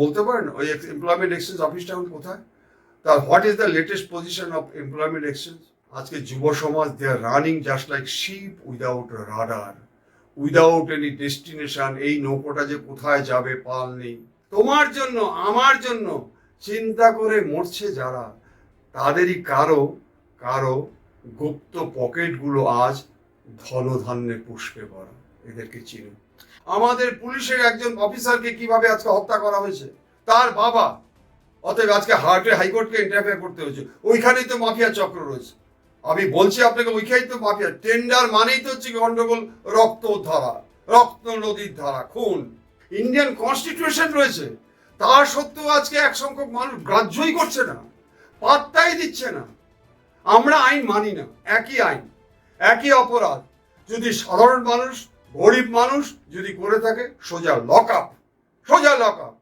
বলতে পারেন ওই এমপ্লয়মেন্ট এক্সচেঞ্জ অফিসটা এখন কোথায়? তা what is the latest position of employment exchange? আজকে যুব সমাজ they are running just like ship without rudder, without any destination. এই নৌকোটা যে কোথায় যাবে পাল নেই। তোমার জন্য আমার জন্য চিন্তা করে মরছে যারা, তাদেরই কারো কারো গুপ্ত পকেটগুলো আজ ধনধান্যে পুষ্পে ভরা। এদেরকে চিনুন। আমাদের পুলিশের একজন অফিসারকে কিভাবে আজকে হত্যা করা হয়েছে, তার বাবা। অতএব আজকে হাইকোর্টকে ইন্টারফেয়ার করতে হয়েছে। ওইখানেই তো মাফিয়া চক্র রয়েছে। আমি বলছি আপনাকে, ওইখানেই তো মাফিয়া। টেন্ডার মানেই তো হচ্ছে গন্ডগোল, রক্ত ধারা, রক্ত নদীর ধারা, খুন। ইন্ডিয়ান কনস্টিটিউশন রয়েছে, তা সত্ত্বেও আজকে এক সংখ্যক মানুষ গ্রাহ্যই করছে না, পাত্তাই দিচ্ছে না। আমরা আইন মানি না, একই আইন, একই অপরাধ। যদি সাধারণ মানুষ, গরিব মানুষ যদি করে থাকে, সোজা লক আপ, সোজা লক আপ।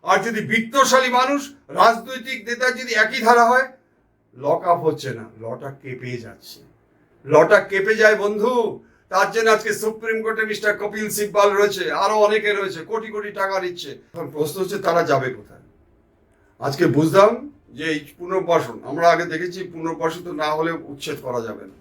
আর যদি বিত্তশালী মানুষ, রাজনৈতিক নেতা যদি একই ধারা হয়, লক আপ হচ্ছে না, লটা কেঁপে যাচ্ছে। লটা কেঁপে যায় বন্ধু। তার জন্য আজকে সুপ্রিম কোর্টে মিস্টার কপিল সিব্বাল রয়েছে, আরো অনেকে রয়েছে, কোটি কোটি টাকা নিচ্ছে। এখন প্রশ্ন হচ্ছে তারা যাবে কোথায়? আজকে বুঝলাম যে এই পুনর্বাসন, আমরা আগে দেখেছি পুনর্বাসিত না হলে উচ্ছেদ করা যাবে না।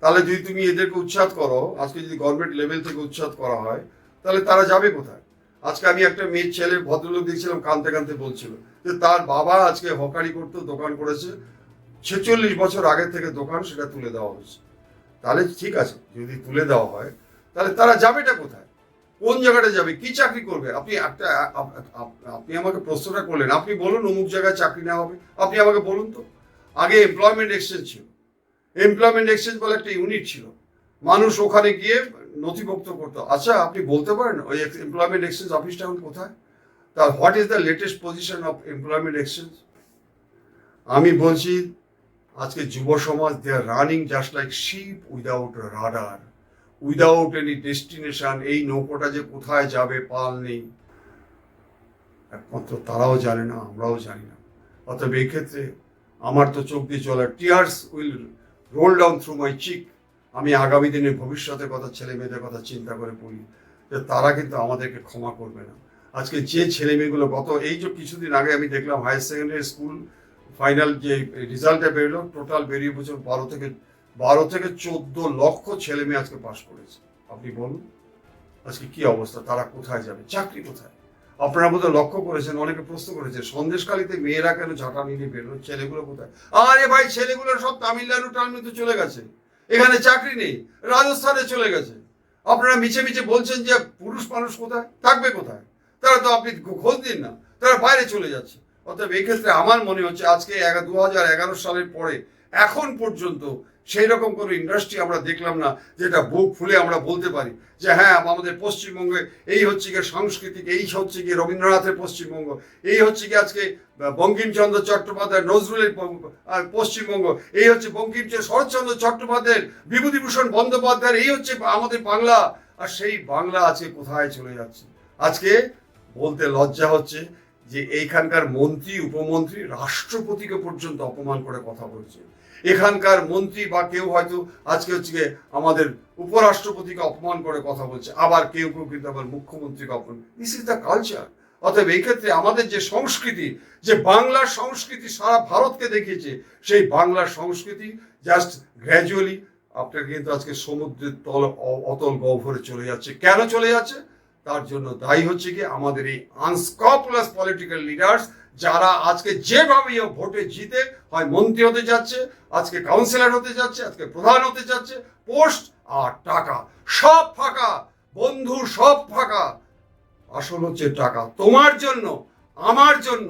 তাহলে যদি তুমি এদেরকে উচ্ছেদ করো, আজকে যদি গভর্নমেন্ট লেভেল থেকে উচ্ছেদ করা হয়, তাহলে তারা যাবে কোথায়? আজকে আমি একটা মেয়ের ছেলে, ভদ্রলোক দেখছিলাম, কাঁদতে কাঁদতে বলছিল যে তার বাবা আজকে হকারি করতো, দোকান করেছে, 46 বছর আগের থেকে দোকান, সেটা তুলে দেওয়া হয়েছে। তাহলে ঠিক আছে, যদি তুলে দেওয়া হয়, তাহলে তারা যাবেটা কোথায়? কোন জায়গাটা যাবে? কি চাকরি করবে? আপনি আমাকে প্রশ্নটা করলেন, আপনি বলুন অমুক জায়গায় চাকরি নেওয়া হবে, আপনি আমাকে বলুন তো। আগে এমপ্লয়মেন্ট এক্সচেঞ্জ ছিল, এমপ্লয়মেন্ট এক্সচেঞ্জ বলে একটা ইউনিট ছিল, মানুষ ওখানে গিয়ে নথিভুক্ত করতো। আচ্ছা, আপনি বলতে পারেন ওই এমপ্লয়মেন্ট এক্সচেঞ্জ অফিসটা এখন কোথায়? তা what is the latest position of employment exchange? আমি বলছি আজকে যুব সমাজ they are running just like ship without rudder, without any destination. এই নৌকোটা যে কোথায় যাবে পাল নেই। একমাত্র তারাও জানে না, আমরাও জানি না। অতএব এই ক্ষেত্রে আমার তো চোখ দিয়ে চলে, tears will roll down through my cheek. আমি আগামী দিনের ভবিষ্যতের কথা, ছেলে মেয়েদের কথা চিন্তা করে বলি যে তারা কিন্তু আমাদেরকে ক্ষমা করবে না। আজকে যে ছেলে মেয়েগুলো এই যে কিছুদিন আগে আমি দেখলাম হায়ার সেকেন্ডারি স্কুল ফাইনাল যে রেজাল্টটা বেরোলো, টোটাল বেরিয়ে বলছে 12 থেকে 14 লক্ষ ছেলে মেয়ে আজকে পাশ করেছে। আপনি বলুন আজকে কি অবস্থা, তারা কোথায় যাবে? চাকরি কোথায়? আপনারা বোধহয় লক্ষ্য করেছেন, অনেকে প্রশ্ন করেছে, সন্দেশখালীতে মেয়েরা কেন ঝাঁটা নিয়ে বেরোলো, ছেলেগুলো কোথায়? আরে ভাই, ছেলেগুলো সব তামিলনাড়ুতে চলে গেছে, এখানে চাকরি নেই, রাজস্থানে চলে গেছে। আপনারা মিছে মিছে বলছেন যে পুরুষ মানুষ কোথায় থাকবে, কোথায়? তারা তো, আপনি খোঁজ দিন না, তারা বাইরে চলে যাচ্ছে। অতএব এই ক্ষেত্রে আমার মনে হচ্ছে আজকে 2011 সালের পরে এখন পর্যন্ত সেই রকম কোনো ইন্ডাস্ট্রি আমরা দেখলাম না যেটা বুক ফুলে আমরা বলতে পারি যে হ্যাঁ, আমাদের পশ্চিমবঙ্গে এই হচ্ছে গিয়ে সাংস্কৃতিক, এই হচ্ছে গিয়ে রবীন্দ্রনাথের পশ্চিমবঙ্গ, এই হচ্ছে গিয়ে আজকে বঙ্কিমচন্দ্র চট্টোপাধ্যায়, নজরুলের পশ্চিমবঙ্গ, এই হচ্ছে বঙ্কিমচন্দ্র শরৎচন্দ্র চট্টোপাধ্যায়ের, বিভূতিভূষণ বন্দ্যোপাধ্যায়ের, এই হচ্ছে আমাদের বাংলা। আর সেই বাংলা আজকে কোথায় চলে যাচ্ছে? আজকে বলতে লজ্জা হচ্ছে যে এইখানকার মন্ত্রী, উপমন্ত্রী, রাষ্ট্রপতিকে পর্যন্ত অপমান করে কথা বলছে। এখানকার মন্ত্রী বা কেউ হয়তো আজকে হচ্ছে আমাদের উপরাষ্ট্রপতিকে অপমান করে কথা বলছে, আবার কেউ কেউ কিন্তু আবার মুখ্যমন্ত্রীকে অপমান। This is the culture. অতএব এই ক্ষেত্রে আমাদের যে সংস্কৃতি, যে বাংলার সংস্কৃতি সারা ভারতকে দেখিয়েছে, সেই বাংলার সংস্কৃতি জাস্ট গ্র্যাজুয়ালি আপনার কিন্তু আজকে সমুদ্রের অতল গহ্বরে চলে যাচ্ছে। কেন চলে যাচ্ছে? তার জন্য দায়ী হচ্ছে কি আমাদের এই আনস্ক্রুপুলাস পলিটিক্যাল লিডার্স, যারা আজকে যেভাবে ভোটে জিতে হয় মন্ত্রী হতে যাচ্ছে, আজকে কাউন্সিলর হতে যাচ্ছে, আজকে প্রধান হতে যাচ্ছে, পোস্ট আর টাকা সব ফাঁকা বন্ধু, সব ফাঁকা। আসল হচ্ছে টাকা। তোমার জন্য, আমার জন্য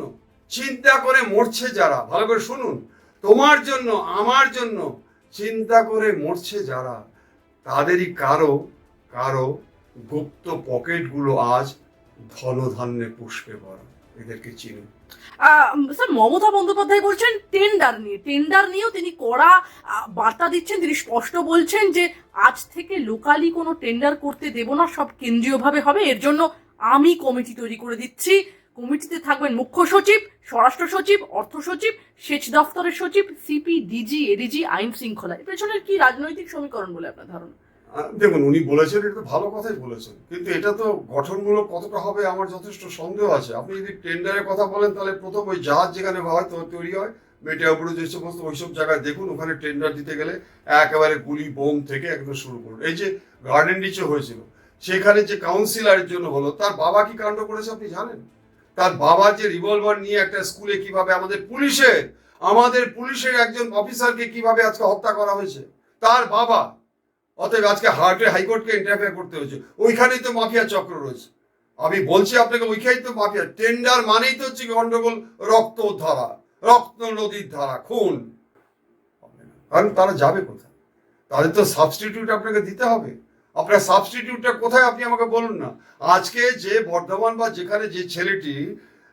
চিন্তা করে মরছে যারা, ভালো করে শুনুন, তোমার জন্য আমার জন্য চিন্তা করে মরছে যারা, তাদেরই কারো কারো গুপ্ত পকেটগুলো আজ ধনধান্যে পুষ্পে ভরা। এদেরকে চিনুন। স্যার, মমতা বন্দ্যোপাধ্যায় বলছেন টেন্ডার নিয়েও তিনি কড়া বার্তা দিচ্ছেন। তিনি স্পষ্ট বলছেন যে আজ থেকে লোকালি কোনো টেন্ডার করতে দেব না, সব কেন্দ্রীয়ভাবে হবে। এর জন্য আমি কমিটি তৈরি করে দিচ্ছি। কমিটিতে থাকবেন মুখ্য সচিব, স্বরাষ্ট্র সচিব, অর্থ সচিব, সেচ দফতরের সচিব, সিপি, ডিজি, এডিজি, আইন শৃঙ্খলা। এর পেছনের কি রাজনৈতিক সমীকরণ বলে আপনার ধারণা? দেখুন, উনি বলেছেন, এটা তো ভালো কথাই বলেছেন, কিন্তু এটা তো গঠনমূলক কতটা হবে আমার যথেষ্ট সন্দেহ আছে। আপনি যদি টেন্ডারের কথা বলেন, তাহলে প্রথম ওই জাহাজ যেখানে হয়তো তৈরি হয় মেটিয়াবুরু যে সমস্ত ওইসব জায়গায় দেখুন, ওখানে টেন্ডার দিতে গেলে একেবারে গুলি বোম থেকে একদম শুরু করুন। এই যে গার্ডেন রিচে হয়েছিল, সেখানে যে কাউন্সিলরের জন্য হলো, তার বাবা কি কাণ্ড করেছে আপনি জানেন? তার বাবা যে রিভলভার নিয়ে একটা স্কুলে কিভাবে আমাদের পুলিশের একজন অফিসারকে কিভাবে আজকে হত্যা করা হয়েছে, তার বাবা। অতএব আজকে হাইকোর্টকে ইন্টারফেয়ার করতে হয়েছে। ওইখানেই তো মাফিয়া চক্র রয়েছে। আমি বলছি আপনাকে, ওইখানেই তো মাফিয়া। টেন্ডার মানেই তো হচ্ছে গন্ডগোল, রক্ত ধারা, রক্ত নদীর ধারা, খুন। কারণ তারা যাবে কোথায়? তাদের তো সাবস্টিটিউট আপনাকে দিতে হবে। আপনার সাবস্টিটিউটটা কোথায় আপনি আমাকে বলুন না। আজকে যে বর্ধমান বা যেখানে যে ছেলেটি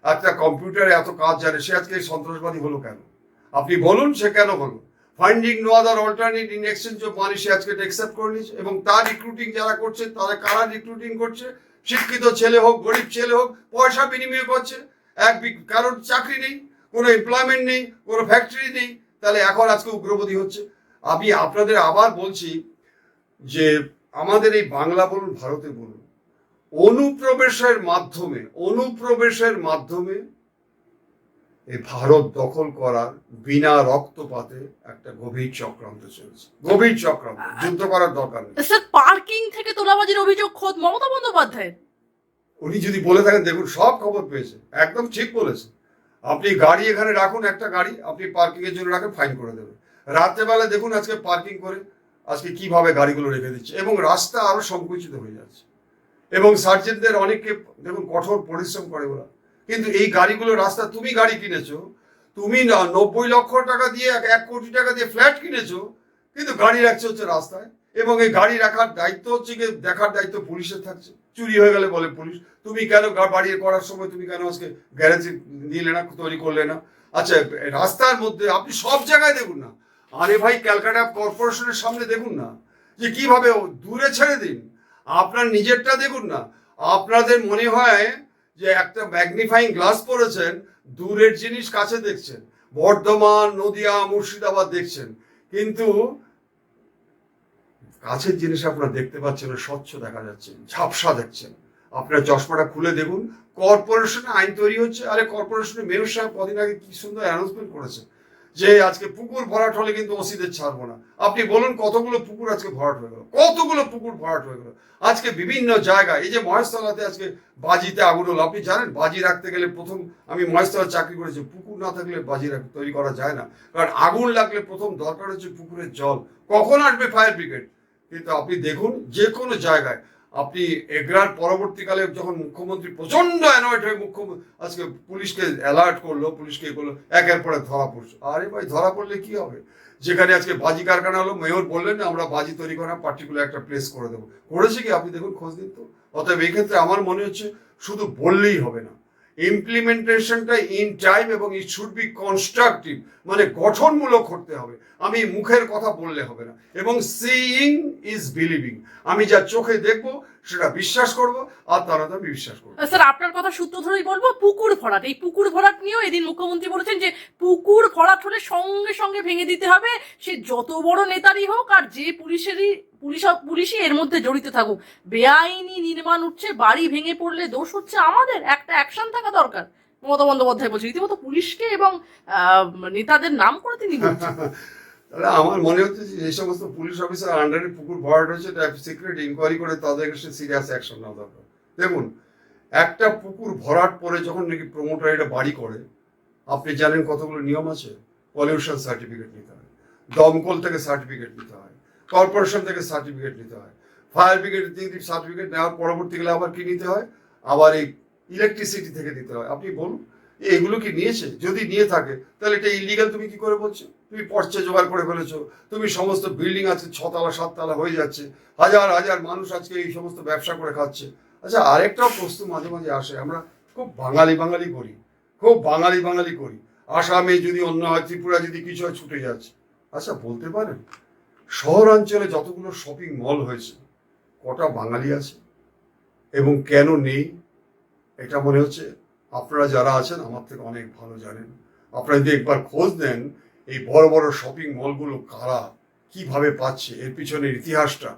একটা কম্পিউটারে এত কাজ জানে, সে আজকে সন্ত্রাসবাদী হলো কেন? আপনি বলুন, সে কেন হলো? Finding no other alternate in exchange of money, সে আজকে অ্যাকসেপ্ট করে নিয়েছে। এবং তার রিক্রুটিং যারা করছে, তারা কারা রিক্রুটিং করছে? শিক্ষিত ছেলে হোক, গরিব ছেলে হোক, পয়সা বিনিময় করছে। কারোর চাকরি নেই, কোনো এমপ্লয়মেন্ট নেই, কোনো ফ্যাক্টরি নেই, তাহলে এখন আজকে উগ্রবাদী হচ্ছে। আমি আপনাদের আবার বলছি যে আমাদের এই বাংলা বলুন, ভারতে বলুন, অনুপ্রবেশের মাধ্যমে এই ভারত দখল করার বিনা রক্তপাতে একটা গভীর চক্রান্ত চলছে। গভীর চক্রান্ত, যুদ্ধ করার দরকার নেই। স্যার, পার্কিং থেকে তোলাবাজির অভিযোগ খোদ মমতা বন্দ্যোপাধ্যায়ের। উনি যদি বলে থাকেন, দেখুন সব খবর পেয়েছে, একদম ঠিক বলেছে। আপনি গাড়ি এখানে রাখুন, একটা গাড়ি আপনি পার্কিং এর জন্য রাখেন, ফাইন করে দেবে। রাত্রেবেলা দেখুন আজকে পার্কিং করে আজকে কিভাবে গাড়িগুলো রেখে দিচ্ছে, এবং রাস্তা আরো সংকুচিত হয়ে যাচ্ছে। এবং সার্জেন্টদের অনেককে দেখুন কঠোর পরিশ্রম করে ওরা, কিন্তু এই গাড়িগুলো রাস্তা, তুমি গাড়ি কিনেছো, তুমি 90 লক্ষ টাকা দিয়ে 1 কোটি টাকা দিয়ে ফ্ল্যাট কিনেছো, কিন্তু গাড়ি রাখছে হচ্ছে রাস্তায়। এবং এই গাড়ি রাখার দায়িত্ব হচ্ছে গিয়ে দেখার দায়িত্ব পুলিশের থাকছে। চুরি হয়ে গেলে বলে পুলিশ, তুমি কেন বাড়ি করার সময় তুমি কেন আজকে গ্যারেজে নিলে না, তৈরি করলে না? আচ্ছা, রাস্তার মধ্যে আপনি সব জায়গায় দেখুন না। আরে ভাই, ক্যালকাটা কর্পোরেশনের সামনে দেখুন না যে কিভাবে, দূরে ছেড়ে দিন, আপনার নিজেরটা দেখুন না। আপনাদের মনে হয় যে একটা ম্যাগনিফাইং গ্লাস পরেছেন, দূরের জিনিস কাছে দেখছেন, বর্ধমান, নদিয়া, মুর্শিদাবাদ দেখছেন, কিন্তু কাছের জিনিস আপনারা দেখতে পাচ্ছেন না, স্বচ্ছ দেখা যাচ্ছে, ঝাপসা দেখছেন। আপনার চশমাটা খুলে দেখুন, কর্পোরেশনে আইন তৈরি হচ্ছে। আরে কর্পোরেশনের মেয়র সাহেব কদিন আগে কি সুন্দর অ্যানাউন্সমেন্ট করেছে যে আজকে পুকুর ভরাট হলে কিন্তু ওসিদের ছাড়বো না। আপনি বলুন কতগুলো পুকুর আজকে ভরাট হয়ে গেল, কতগুলো পুকুর ভরাট হয়ে গেল আজকে বিভিন্ন জায়গায়। এই যে মহেশতলাতে আজকে বাজিতে আগুন হলো, আপনি জানেন বাজি রাখতে গেলে প্রথম, আমি মহেশতলা চাকরি করেছি, পুকুর না থাকলে বাজি তৈরি করা যায় না। কারণ আগুন লাগলে প্রথম দরকার হচ্ছে পুকুরের জল। কখন আসবে ফায়ার ব্রিগেড? কিন্তু আপনি দেখুন যে কোনো জায়গায়, আপনি এগ্রার পরবর্তীকালে যখন মুখ্যমন্ত্রী প্রচন্ড অ্যানয়েড হয়ে আজকে পুলিশকে অ্যালার্ট করলো, পুলিশকে করলো, একের পরে ধরা পড়ছে। আরে ভাই, ধরা পড়লে কি হবে? যেখানে আজকে বাজি কারখানা হলো, মেয়র বললেন আমরা বাজি তৈরি করা পার্টিকুলার একটা প্লেস করে দেবো, করেছে কি আপনি দেখুন, খোঁজ দিন তো। অতএব এই ক্ষেত্রে আমার মনে হচ্ছে শুধু বললেই হবে না, ইমপ্লিমেন্টেশনটা ইন টাইম, এবং ইট শুড বি কনস্ট্রাকটিভ, মানে গঠনমূলক করতে হবে। আমি মুখের কথা বললে হবে না। এবং সিইং ইজ বিলিভিং, আমি যা চোখে দেখবো সেটা বিশ্বাস করব, আর তারা তো আমি বিশ্বাস করবো। স্যার, আপনার কথা সূত্র ধরেই বলবো, পুকুর ভরাট, এই পুকুর ভরাট নিয়েও এদিন মুখ্যমন্ত্রী বলেছেন যে পুকুর ভরাট হলে সঙ্গে সঙ্গে ভেঙে দিতে হবে, সে যত বড় নেতারই হোক আর যে পুলিশই এর মধ্যে জড়িত থাকুক। বেআইনি নির্মাণ উঠছে, বাড়ি ভেঙে পড়লে দোষ হচ্ছে আমাদের, একটা অ্যাকশন থাকা দরকার। মমতা বন্দ্যোপাধ্যায় বলছে, রীতিমতো পুলিশকে এবং নেতাদের নাম করে তিনি বলছেন। তাহলে আমার মনে হচ্ছে যে এই সমস্ত পুলিশ অফিসার আন্ডারে পুকুর ভরাট হয়েছে, এটা সিক্রেট ইনকোয়ারি করে তাদের কাছে সিরিয়াস অ্যাকশন নেওয়া দরকার। দেখুন, একটা পুকুর ভরাট পরে যখন নাকি প্রমোটার এটা বাড়ি করে, আপনি জানেন কতগুলো নিয়ম আছে। পলিউশন সার্টিফিকেট নিতে হয়, দমকল থেকে সার্টিফিকেট নিতে হয়, কর্পোরেশন থেকে সার্টিফিকেট নিতে হয়, ফায়ার ব্রিগেড থেকে সার্টিফিকেট নেওয়ার পরবর্তীকালে আবার কি নিতে হয়, আবার এই ইলেকট্রিসিটি থেকে নিতে হয়। আপনি বলুন এগুলো কি নিয়েছে? যদি নিয়ে থাকে তাহলে এটা ইলিগাল তুমি কি করে বলছো? তুমি পর্চে জোগাড় করে ফেলেছো, তুমি সমস্ত বিল্ডিং আছে 6 তলা 7 তলা হয়ে যাচ্ছে, হাজার হাজার মানুষ আজকে এই সমস্ত ব্যবসা করে খাচ্ছে। আচ্ছা, আরেকটাও প্রশ্ন মাঝে মাঝে আসে, আমরা খুব বাঙালি করি, খুব বাঙালি করি। আসামে যদি অন্য হয়, ত্রিপুরা যদি কিছু হয়, ছুটে যাচ্ছে। আচ্ছা, বলতে পারেন শহরাঞ্চলে যতগুলো শপিং মল হয়েছে, কটা বাঙালি আছে এবং কেন নেই? এটা মনে হচ্ছে আপনারা যারা আছেন আমার থেকে অনেক ভালো জানেন। আপনারা যদি একবার খোঁজ নেন, এই বড় বড় শপিং মলগুলো কারা কিভাবে পাচ্ছে, এর পিছনের ইতিহাসটা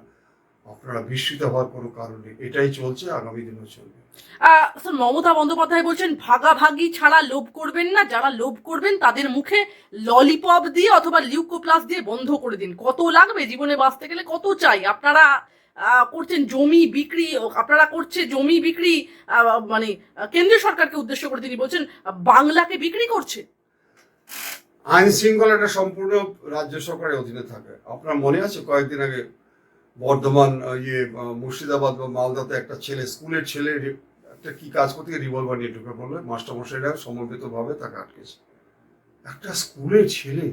আপনারা বিস্মিত হওয়ার কোনো কারণ নেই, এটাই চলছে, আগামী দিনও চলবে। স্যার মমতা বন্দ্যোপাধ্যায় বলছেন ভাগাভাগি ছাড়া লোভ করবেন না, যারা লোভ করবেন তাদের মুখে ললিপপ দিয়ে অথবা লিউকোপ্লাস দিয়ে বন্ধ করে দিন। কত লাগবে জীবনে বাঁচতে গেলে, কত চাই? আপনারা করছেন জমি বিক্রি, আপনারা করছে জমি বিক্রি, মানে কেন্দ্রীয় সরকারকে উদ্দেশ্য করে তিনি বলছেন বাংলাকে বিক্রি করছে। আইন শৃঙ্খলাটা সম্পূর্ণ রাজ্য সরকারের অধীনে থাকে। আপনার মনে আছে কয়েকদিন আগে বর্ধমান মুর্শিদাবাদ বা মালদাতে একটা ছেলে, স্কুলের ছেলে একটা কি কাজ করতে গিয়ে রিভলভার নিয়ে ঢুকে পড়লো, মাস্টারমশাইরা সমবেতভাবে তাকে আটকেছে। একটা স্কুলের ছেলে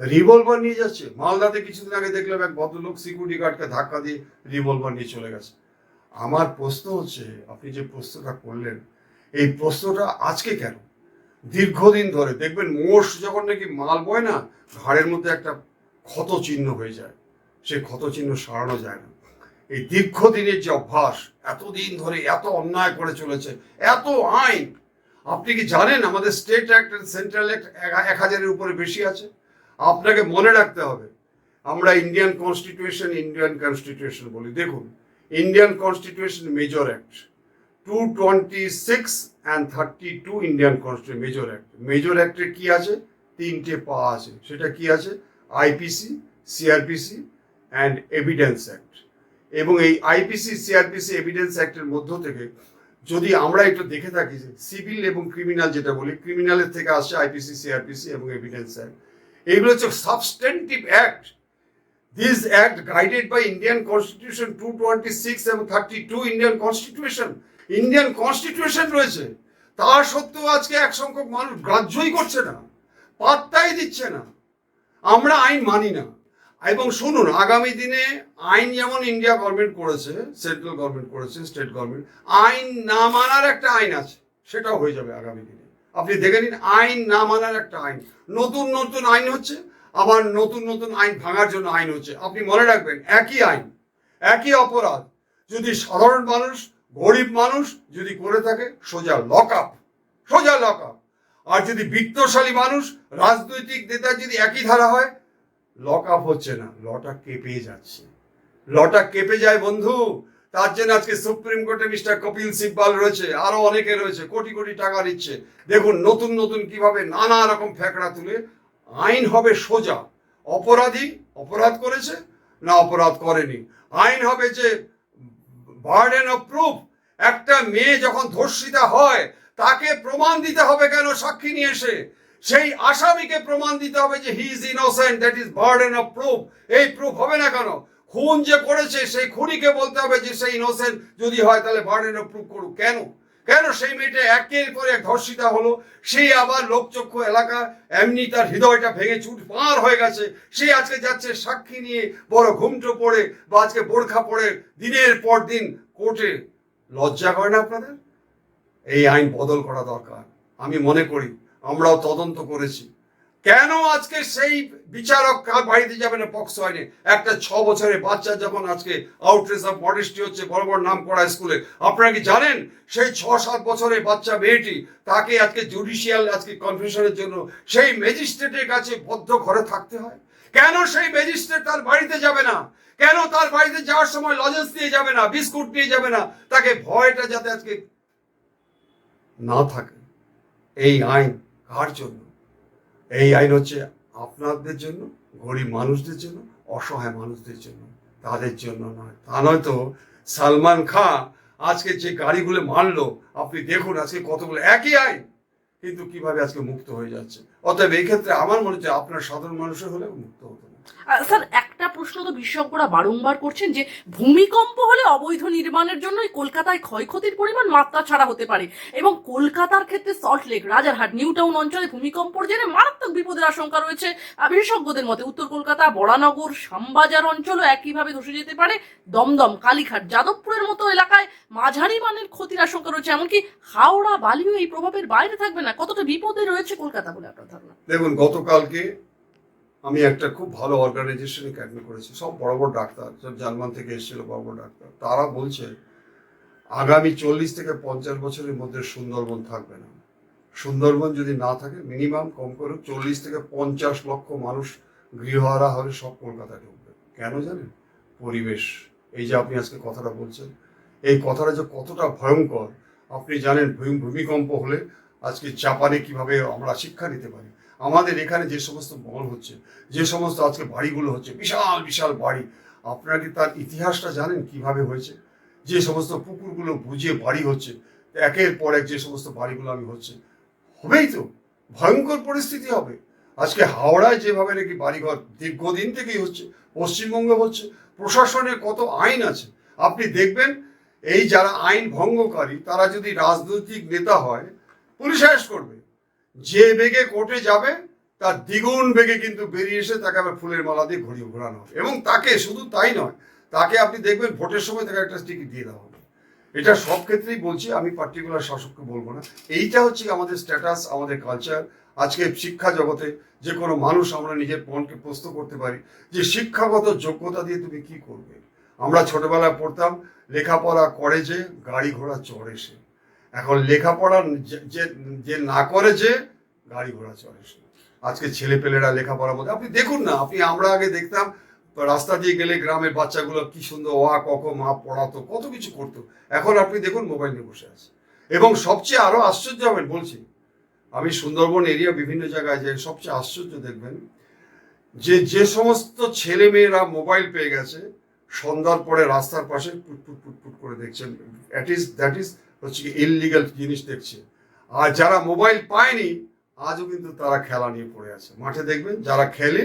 রিভলভার নিয়ে যাচ্ছে। মালদাতে কিছুদিন আগে দেখলাম এক ভদ্রলোক সিকিউরিটি গার্ডকে ধাক্কা দিয়ে রিভলভার নিয়ে চলে গেছে। আমার প্রশ্ন হচ্ছে, আপনি যে প্রশ্নটা করলেন, এই প্রশ্নটা আজকে কেন? দীর্ঘদিন ধরে দেখবেন মোষ যখন নাকি মাল বয় না, ঘাড়ের মধ্যে একটা ক্ষত চিহ্ন হয়ে যায়, সে ক্ষত চিহ্ন সারানো যায় না। এই দীর্ঘদিনের যে অভ্যাস, এতদিন ধরে এত অন্যায় করে চলেছে, এত আইন। আপনি কি জানেন আমাদের স্টেট অ্যাক্ট সেন্ট্রাল অ্যাক্ট 1000-এর উপরে বেশি আছে? আপনাকে মনে রাখতে হবে, আমরা ইন্ডিয়ান কনস্টিটিউশন বলি। দেখুন, Indian constitution major act 226 and 32 Indian constitution major act. Major অ্যাক্টে কি আছে? 3টে পা আছে। সেটা কি আছে? IPC, CrPC and evidence act. এবং এই আইপিসি, সিআরপিসি, এভিডেন্স অ্যাক্টের মধ্য থেকে যদি আমরা একটু দেখে থাকি, সিভিল এবং ক্রিমিনাল যেটা বলি, ক্রিমিনালের থেকে আসছে আইপিসি, সিআরপিসি এবং এভিডেন্স অ্যাক্ট। এগুলো হচ্ছে substantive act. This act guided by Indian constitution 226 এবং 32 ইন্ডিয়ান কনস্টিটিউশন। ইন্ডিয়ান কনস্টিটিউশন রয়েছে, তা সত্ত্বেও আজকে এক সংখ্যক মানুষ গ্রাহ্যই করছে না, পাত্তাই দিচ্ছে না। আমরা আইন মানি না। এবং শুনুন, আগামী দিনে আইন যেমন ইন্ডিয়া গভর্নমেন্ট করেছে, সেন্ট্রাল গভর্নমেন্ট করেছে, স্টেট গভর্নমেন্ট, আইন না মানার একটা আইন আছে, সেটাও হয়ে যাবে আগামী দিনে। আপনি দেখে নিন, আইন না মানার একটা আইন, নতুন নতুন আইন হচ্ছে, আবার নতুন নতুন আইন ভাঙার জন্য আইন হচ্ছে। আপনি মনে রাখবেন, একই আইন, একই অপরাধ যদি সাধারণ মানুষ, গরিব মানুষ যদি করে থাকে, সোজা লক আপ, সোজা লক আপ। আর যদি বিত্তশালী মানুষ, রাজনৈতিক নেতা যদি একই ধারা হয়, লক আপ হচ্ছে না, লটা কেঁপে যাচ্ছে, লটা কেঁপে যায় বন্ধু। তার জন্য আজকে সুপ্রিম কোর্টে মিস্টার কপিল সিব্বাল রয়েছে, আরো অনেকে রয়েছে, কোটি কোটি টাকা নিচ্ছে। দেখুন নতুন নতুন কিভাবে নানা রকম ফ্যাকড়া তুলে আইন হবে সোজা। অপরাধী অপরাধ করেছে না অপরাধ করেনি, আইন হবে যে বার্ডেন অফ প্রুফ। একটা মেয়ে যখন ধর্ষিতা হয়, তাকে প্রমাণ দিতে হবে কেন? সাক্ষী নিয়ে এসে সেই আসামিকে প্রমাণ দিতে হবে যে he is innocent, that is burden of proof. এই প্রুফ হবে না কেন? খুন যে করেছে সেই খুনিকে বলতে হবে যে সেই ইনোসেন্ট যদি হয়, তাহলে বার্ডেন অফ প্রুফ করুক। কেন? কেন সেই মেয়েটা একের পর এক ধর্ষিতা হলো, সেই আবার লোকচক্ষু এলাকা, এমনি তার হৃদয়টা ভেঙে চুট পার হয়ে গেছে, সে আজকে যাচ্ছে সাক্ষী নিয়ে বড় ঘুমটো পড়ে বা আজকে বোরখা পড়ে দিনের পর দিন কোর্টে। লজ্জা করে না আপনাদের? এই আইন বদল করা দরকার। আমি মনে করি, আমরাও তদন্ত করেছি, কেন আজকে সেই বিচারক বাড়িতে যাবে না পক্সো আইনে? একটা 6 বছরের বাচ্চা যখন আজকে আউটরেস অফ মডেস্টি হচ্ছে বড় বড় নাম করা স্কুলে, আপনারা কি জানেন সেই 6-7 বছরের বাচ্চা মেয়েটি, তাকে আজকে জুডিশিয়াল আজকে কনফেশনের জন্য সেই ম্যাজিস্ট্রেটের কাছে বদ্ধ ঘরে থাকতে হয়? কেন সেই ম্যাজিস্ট্রেট তার বাড়িতে যাবে না? কেন তার বাড়িতে যাওয়ার সময় লজেন্স নিয়ে যাবে না, বিস্কুট নিয়ে যাবে না? তাকে ভয়টা যাতে আজকে না থাকে। এই আইন কার জন্য? এই আইন হচ্ছে আপনাদের জন্য, গরিব মানুষদের জন্য, অসহায় মানুষদের জন্য, তাদের জন্য নয়। তা নয়তো সালমান খান আজকে যে গাড়িগুলো মারলো, আপনি দেখুন আজকে কতগুলো, একই আইন কিন্তু কিভাবে আজকে মুক্ত হয়ে যাচ্ছে। অতএব এই ক্ষেত্রে আমার মনে হচ্ছে আপনার সাধারণ মানুষের হলেও মুক্ত হতো না। স্যার একটা প্রশ্ন তো বিশেষজ্ঞরা বারংবার করছেন যে ভূমিকম্প হলে অবৈধ নির্মাণের জন্য কলকাতায় ক্ষয়ক্ষতির পরিমাণ মাত্রা ছাড়া হতে পারে, এবং কলকাতার ক্ষেত্রে সল্টলেক, রাজারহাট, নিউ টাউন অঞ্চলে ভূমিকম্পর জেরে মারাত্মক বিপদের আশঙ্কা রয়েছে। বিশেষজ্ঞদের মতে উত্তর কলকাতা, বড়ানগর, শ্যামবাজার অঞ্চলও একইভাবে ধসে যেতে পারে। দমদম, কালীঘাট, যাদবপুরের মতো এলাকায় মাঝারি মানের ক্ষতির আশঙ্কা রয়েছে। এমনকি হাওড়া, বালিও এই প্রভাবের বাইরে থাকবে না। কতটা বিপদে রয়েছে কলকাতা বলে আপনার ধারণা? দেখুন, গতকালকে আমি একটা খুব ভালো অর্গানাইজেশনে ক্যাডমি করেছি, সব বড় বড় ডাক্তার, সব জার্মান থেকে এসেছিল বড় বড় ডাক্তার। তারা বলছে আগামী 40 থেকে 50 বছরের মধ্যে সুন্দরবন থাকবে না। সুন্দরবন যদি না থাকে, মিনিমাম কম করে 40 থেকে 50 লক্ষ মানুষ গৃহহারা হবে, সব কলকাতায় ঢুকবে। কেন জানেন? পরিবেশ, এই যে আপনি আজকে কথাটা বলছেন, এই কথাটা যে কতটা ভয়ঙ্কর আপনি জানেন। ভূমিকম্প হলে আজকে জাপানে কিভাবে আমরা শিক্ষা নিতে পারি। আমাদের এখানে যে সমস্ত মহল হচ্ছে, যে সমস্ত আজকে বাড়িগুলো হচ্ছে, বিশাল বিশাল বাড়ি, আপনারা কি তার ইতিহাসটা জানেন কিভাবে হয়েছে? যে সমস্ত পুকুরগুলো বুঝিয়ে বাড়ি হচ্ছে, একের পর এক যে সমস্ত বাড়িগুলো আমি হচ্ছে, হবেই তো, ভয়ঙ্কর পরিস্থিতি হবে। আজকে হাওড়ায় যেভাবে নাকি বাড়িঘর দীর্ঘদিন থেকেই হচ্ছে, পশ্চিমবঙ্গে হচ্ছে, প্রশাসনের কত আইন আছে আপনি দেখবেন। এই যারা আইন ভঙ্গকারী তারা যদি রাজনৈতিক নেতা হয়, পুলিশ অ্যারেস্ট করবে। যে বেগে কোর্টে যাবে তার দ্বিগুণ বেগে কিন্তু বেরিয়ে এসে তাকে আবার ফুলের মালা দিয়ে ঘোরানো হবে। এবং তাকে শুধু তাই নয়, তাকে আপনি দেখবেন ভোটের সময় তাকে একটা টিকিট দিয়ে দেওয়া হবে। এটা সব ক্ষেত্রেই বলছি, আমি পার্টিকুলার শাসককে বলবো না। এইটা হচ্ছে আমাদের স্ট্যাটাস, আমাদের কালচার। আজকে শিক্ষা জগতে যে কোনো মানুষ আমরা নিজের মনকে প্রশ্ন করতে পারি যে শিক্ষাগত যোগ্যতা দিয়ে তুমি কি করবে। আমরা ছোটবেলায় পড়তাম লেখাপড়া করে যে গাড়ি ঘোড়া চড়ে সে। এখন লেখাপড়া যে না করে যে গাড়ি ঘোড়া চড়ে সে। আজকে ছেলেপেলেরা লেখাপড়ার মধ্যে আপনি দেখুন না, আমরা আগে দেখতাম রাস্তা দিয়ে গেলে গ্রামের বাচ্চাগুলো কি সুন্দর অ আ ক খ মা পড়াতো, কত কিছু করতো। এখন আপনি দেখুন মোবাইল নিয়ে বসে আছে। এবং সবচেয়ে আরো আশ্চর্য হবেন বলছি, আমি সুন্দরবন এরিয়া বিভিন্ন জায়গায় যে সবচেয়ে আশ্চর্য দেখবেন যে সমস্ত ছেলে মেয়েরা মোবাইল পেয়ে গেছে, সন্ধ্যার পরে রাস্তার পাশে পুটপুট পুটপুট করে দেখছেন। দ্যাট ইজ হচ্ছে কি ইললিগাল জিনিস দেখছে। আর যারা মোবাইল পায়নি আজও কিন্তু তারা খেলা নিয়ে পড়ে আছে। মাঠে দেখবেন যারা খেলে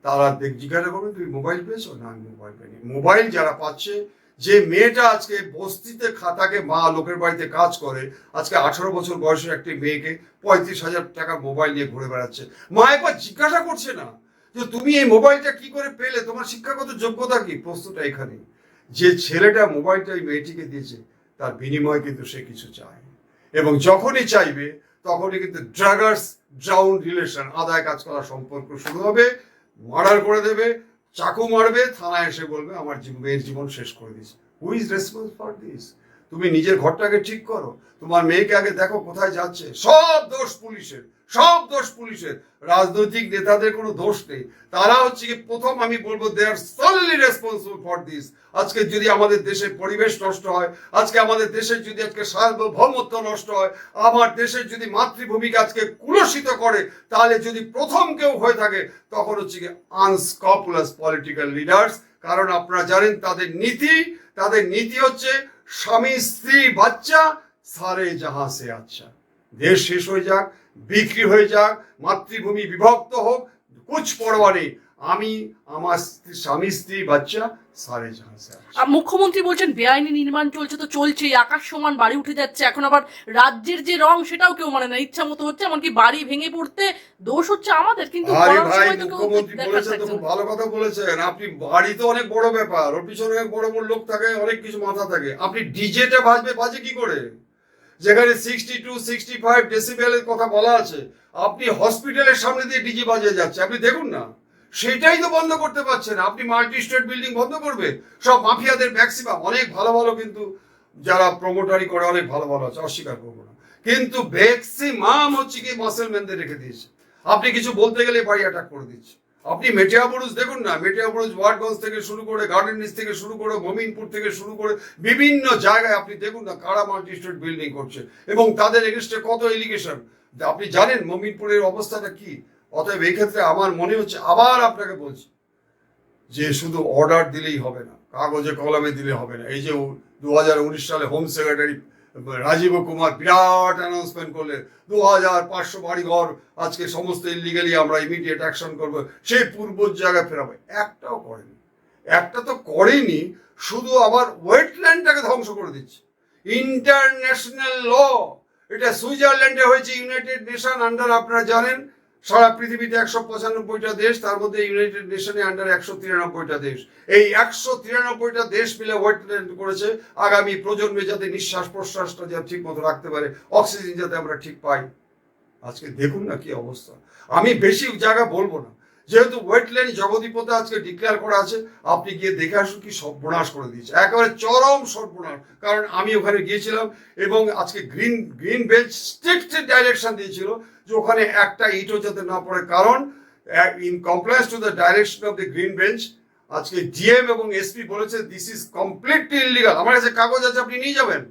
তারা জিজ্ঞাসা করবেন তুমি মোবাইল পেয়েছো? না, আমি মোবাইল পাইনি। মোবাইল যারা পাচ্ছে, যে মেয়েটা আজকে বস্তিতে থাকে, মা লোকের বাড়িতে কাজ করে, আজকে 18 বছর বয়সের একটি মেয়েকে 35,000 টাকা মোবাইল নিয়ে ঘুরে বেড়াচ্ছে। মা একবার জিজ্ঞাসা করছে না যে তুমি এই মোবাইলটা কি করে পেলে, তোমার শিক্ষাগত যোগ্যতা কি? প্রশ্নটা এখানে। যে ছেলেটা মোবাইলটা এই মেয়েটিকে দিয়েছে তার বিনিময়ে কিন্তু সে কিছু চায়, এবং যখনই চাইবে তখনই কিন্তু ড্রাগার্স ড্রাউন রিলেশন, আদায় কাজ করার সম্পর্ক শুরু হবে। মার্ডার করে দেবে, চাকু মারবে, থানায় এসে বলবে আমার মেয়ের জীবন শেষ করে দিয়েছে। Who is responsible for this? তুমি নিজের ঘরটাকে ঠিক করো, তোমার মেয়েকে আগে দেখো কোথায় যাচ্ছে। সব দোষ পুলিশের, সব দোষ পুলিশের। রাজনৈতিক নেতাদের কোনো দোষ নেই। তারা হচ্ছে কি প্রথম আমি বলবো দে আর সলিডলি রেসপন্সিবল ফর দিস। আজকে যদি আমাদের দেশের পরিবেশ নষ্ট হয়, আজকে আমাদের দেশের যদি আজকে সার্বভৌমত্ব নষ্ট হয়, আমার দেশের যদি মাতৃভূমিকে আজকে কুলসিত করে, তাহলে যদি প্রথম কেউ হয়ে থাকে তখন হচ্ছে কি আনস্ক্রুপুলাস পলিটিক্যাল লিডার্স। কারণ আপনারা জানেন তাদের নীতি হচ্ছে স্বামী স্ত্রী বাচ্চা সারে জাহাঁ সে আচ্ছা। দেশ শেষ হয়ে যাক, বিক্রি হয়ে যাক, মাতৃভূমি বিভক্ত হোক, কুছ পরোয়া নেই, আমি আমার স্বামী স্ত্রী বাচ্চা সারে জাহাঁ সে আচ্ছা। মুখ্যমন্ত্রী বলছেন বেআইনি নির্মাণ চলছে, তো চলছেই, আকাশ সমান বাড়ি উঠে যাচ্ছে। এখন আবার রাজ্যের যে রং সেটাও কেউ মানে না, ইচ্ছা মতো হচ্ছে, এমনকি বাড়ি ভেঙে পড়তে দোষ হচ্ছে আমাদের। কিন্তু আরে ভাই, মুখ্যমন্ত্রী বলেছেন তো খুব ভালো কথা বলেছেন। আপনি বাড়ি তো অনেক বড় ব্যাপার, ওর পিছনে অনেক বড় বড় লোক থাকে, অনেক কিছু মাথা থাকে। আপনি ডিজেটা বাজে কি করে? যেখানে 62, 65 ডেসিবেলের কথা বলা আছে, আপনি হসপিটালের সামনে দিয়ে ডিজে বাজিয়ে যাচ্ছে। আপনি দেখুন না, সেটাই তো বন্ধ করতে পারছেন। আপনি মাল্টি স্টেট বিল্ডিং বন্ধ করবে? সব মাফিয়াদের ম্যাক্সিমাম, অনেক ভালো ভালো কিন্তু যারা প্রমোটারি করে অনেক ভালো ভালো আছে, অস্বীকার করবো না, কিন্তু ম্যাক্সিমাম হচ্ছে কি মাসেল ম্যানদের রেখে দিয়েছে। আপনি কিছু বলতে গেলে বাড়ি অ্যাটাক করে দিচ্ছে। আপনি মেটিয়াবুরুজ দেখুন না, মেটিয়াবুরুজ ওয়ার্ডগঞ্জ থেকে শুরু করে, গার্ডেন নিচ থেকে শুরু করে, মমিনপুর থেকে শুরু করে বিভিন্ন জায়গায় আপনি দেখুন না কারা মাল্টি স্টেট বিল্ডিং করছে, এবং তাদের এগেনস্টে কত এলিগেশন। আপনি জানেন মমিনপুরের অবস্থাটা কি। অতএব এই ক্ষেত্রে আমার মনে হচ্ছে, আবার আপনাকে বলছি, যে শুধু অর্ডার দিলেই হবে না, কাগজে কলমে দিলে হবে না। এই যে 2019 সালে হোম সেক্রেটারি রাজীব কুমার বিরাট অ্যানাউন্সমেন্ট করলে 2500 বাড়িঘর আজকে সমস্ত ইলিগালি আমরা ইমিডিয়েট অ্যাকশন করবো, সেই পূর্ব জায়গায় ফেরাবো। একটাও করেনি, একটা তো করেনি, শুধু আবার ওয়েটল্যান্ডটাকে ধ্বংস করে দিচ্ছে। ইন্টারন্যাশনাল ল, এটা সুইজারল্যান্ডে হয়েছে, ইউনাইটেড নেশন আন্ডার, আপনারা জানেন সারা পৃথিবীতে 195টা দেশ, তার মধ্যে ইউনাইটেড নেশনে আন্ডার 193টা দেশ। এই 193টা দেশ মিলে ওয়েটল্যান্ড করেছে, আগামী প্রজন্মে যাতে নিঃশ্বাস প্রশ্বাসটা যাতে ঠিক মতো রাখতে পারে, অক্সিজেন যাতে আমরা ঠিক পাই। আজকে দেখুন না কি অবস্থা। আমি বেশি জায়গা বলবো না, যেহেতু ওয়েটল্যান্ড জগদীপতে আজকে ডিক্লেয়ার করা আছে, আপনি গিয়ে দেখে আসুন কি সর্বনাশ করে দিয়েছে, একেবারে চরম সর্বনাশ। কারণ আমি ওখানে গিয়েছিলাম, এবং আজকে গ্রিন বেঞ্চ স্ট্রিক্ট ডাইরেকশন দিয়েছিল যে ওখানে একটা ইটও যাতে না পড়ে। কারণ in compliance to the direction of the green bench, আজকে ডিএম এবং এসপি বলেছে দিস ইজ কমপ্লিটলি ইলিগাল। আমার কাছে কাগজ আছে, আপনি নিয়ে যাবেন।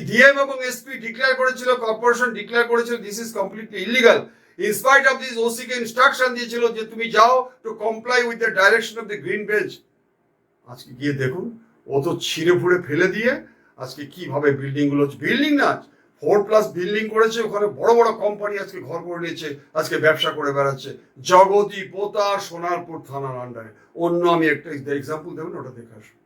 ডিএম এবং এসপি ডিক্লেয়ার করেছিল, কর্পোরেশন ডিক্লেয়ার করেছিল this is completely illegal. In spite of this OC K instruction দিয়েছিল যে তুমি যাও to comply with the direction of the green bench. আজকে গিয়ে দেখুন ও তো ছিঁড়ে ফুড়ে ফেলে দিয়ে আজকে কিভাবে বিল্ডিং গুলো, বিল্ডিং না 4+ বিল্ডিং করেছে, ওখানে বড় বড় কোম্পানি আজকে ঘর করে নিয়েছে, আজকে ব্যবসা করে বেড়াচ্ছে জগতী পোতা সোনারপুর থানার আন্ডারে। অন্য আমি একটা এক্সাম্পল দেবেন, ওটা দেখে আসুন।